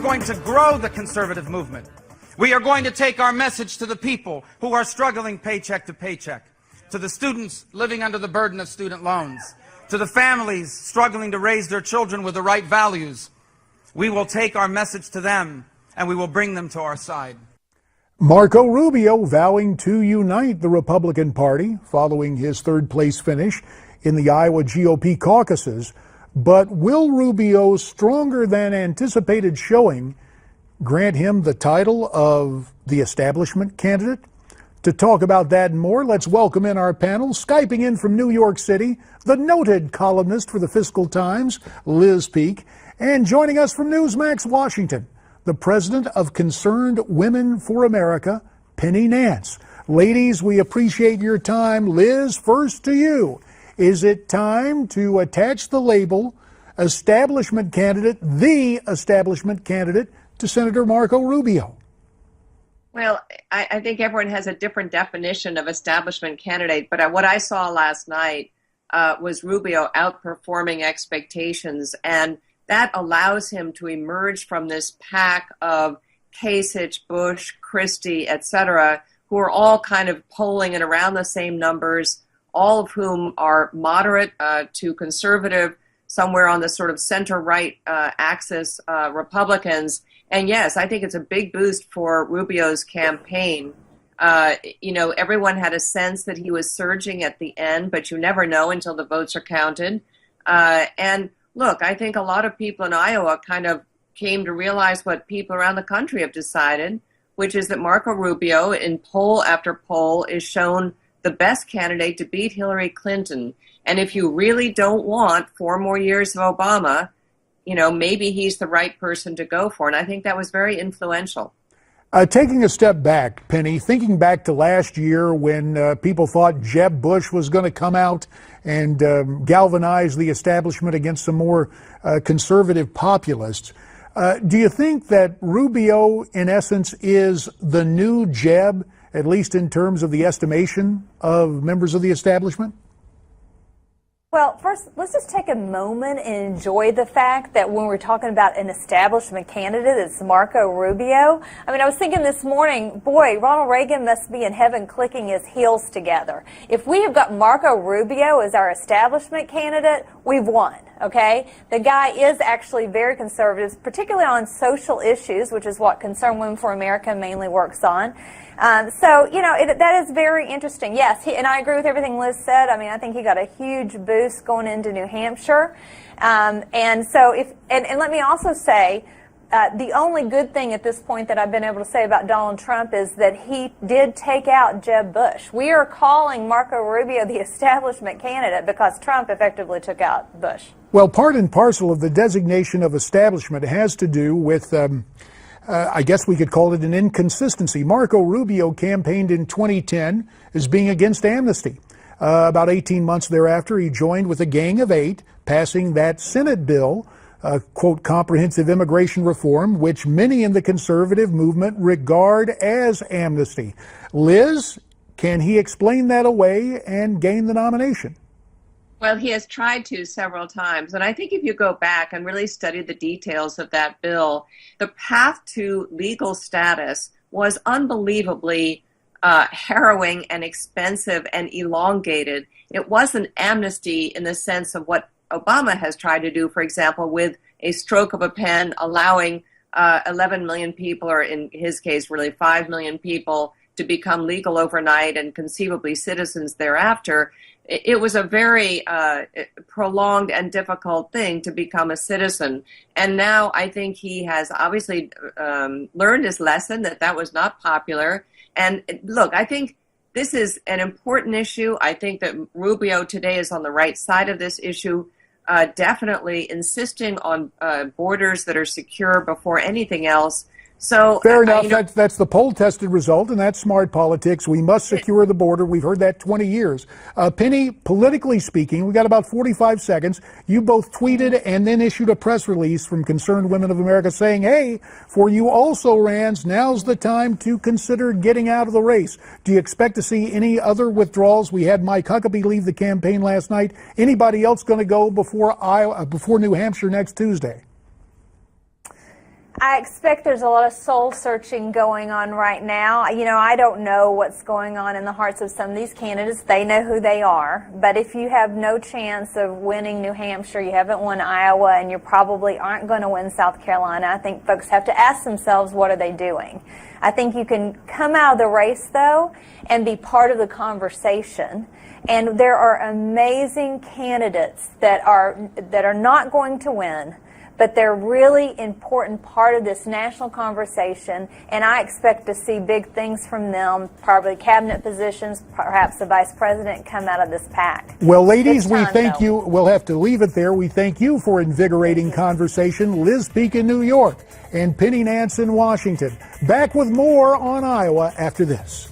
going to grow the conservative movement. We are going to take our message to the people who are struggling paycheck to paycheck, to the students living under the burden of student loans, to the families struggling to raise their children with the right values. We will take our message to them, and we will bring them to our side. Marco Rubio vowing to unite the Republican Party following his third-place finish in the Iowa GOP caucuses. But will Rubio's stronger-than-anticipated showing grant him the title of the establishment candidate? To talk about that and more, let's welcome in our panel, Skyping in from New York City, the noted columnist for the Fiscal Times, Liz Peek, and joining us from Newsmax Washington, the president of Concerned Women for America, Penny Nance. Ladies, we appreciate your time. Liz, first to you. Is it time to attach the label establishment candidate, the establishment candidate, to Senator Marco Rubio? Well, I think everyone has a different definition of establishment candidate, but what I saw last night was Rubio outperforming expectations, and that allows him to emerge from this pack of Kasich, Bush, Christie, etc., who are all kind of polling at around the same numbers, all of whom are moderate to conservative, somewhere on the sort of center-right axis Republicans. And yes, I think it's a big boost for Rubio's campaign. Everyone had a sense that he was surging at the end, but you never know until the votes are counted. And look, I think a lot of people in Iowa kind of came to realize what people around the country have decided, which is that Marco Rubio, in poll after poll, is shown the best candidate to beat Hillary Clinton. And if you really don't want 4 more years of Obama, maybe he's the right person to go for. And I think that was very influential. Taking a step back, Penny, thinking back to last year when people thought Jeb Bush was going to come out and galvanize the establishment against some more conservative populists, do you think that Rubio, in essence, is the new Jeb, at least in terms of the estimation of members of the establishment? Well, first, let's just take a moment and enjoy the fact that when we're talking about an establishment candidate, it's Marco Rubio. I mean, I was thinking this morning, boy, Ronald Reagan must be in heaven clicking his heels together. If we have got Marco Rubio as our establishment candidate, we've won, okay? The guy is actually very conservative, particularly on social issues, which is what Concerned Women for America mainly works on. That is very interesting. Yes, and I agree with everything Liz said. I mean, I think he got a huge boost going into New Hampshire. And let me also say, the only good thing at this point that I've been able to say about Donald Trump is that he did take out Jeb Bush. We are calling Marco Rubio the establishment candidate because Trump effectively took out Bush. Well, part and parcel of the designation of establishment has to do with I guess we could call it an inconsistency. Marco Rubio campaigned in 2010 as being against amnesty. About 18 months thereafter, he joined with a gang of 8, passing that Senate bill, quote, comprehensive immigration reform, which many in the conservative movement regard as amnesty. Liz, can he explain that away and gain the nomination? Well, he has tried to several times. And I think if you go back and really study the details of that bill, the path to legal status was unbelievably harrowing and expensive and elongated. It wasn't amnesty in the sense of what Obama has tried to do, for example, with a stroke of a pen, allowing 11 million people, or in his case, really 5 million people, to become legal overnight and conceivably citizens thereafter. It was a very prolonged and difficult thing to become a citizen. And now I think he has obviously learned his lesson that was not popular. And look, I think this is an important issue. I think that Rubio today is on the right side of this issue, definitely insisting on borders that are secure before anything else. So fair enough. That's the poll-tested result, and that's smart politics. We must secure the border. We've heard that 20 years. Penny, politically speaking, we got about 45 seconds. You both tweeted and then issued a press release from Concerned Women of America saying, hey, for you also-rans, now's the time to consider getting out of the race. Do you expect to see any other withdrawals? We had Mike Huckabee leave the campaign last night. Anybody else going to go before New Hampshire next Tuesday? I expect there's a lot of soul searching going on right now. You know, I don't know what's going on in the hearts of some of these candidates. They know who they are. But if you have no chance of winning New Hampshire, you haven't won Iowa, and you probably aren't going to win South Carolina, I think folks have to ask themselves, what are they doing? I think you can come out of the race, though, and be part of the conversation. And there are amazing candidates that are not going to win, but they're really important part of this national conversation, and I expect to see big things from them, probably cabinet positions, perhaps the vice president come out of this pack. Well, ladies, we thank you. We'll have to leave it there. We thank you for invigorating conversation. Liz Peek in New York and Penny Nance in Washington. Back with more on Iowa after this.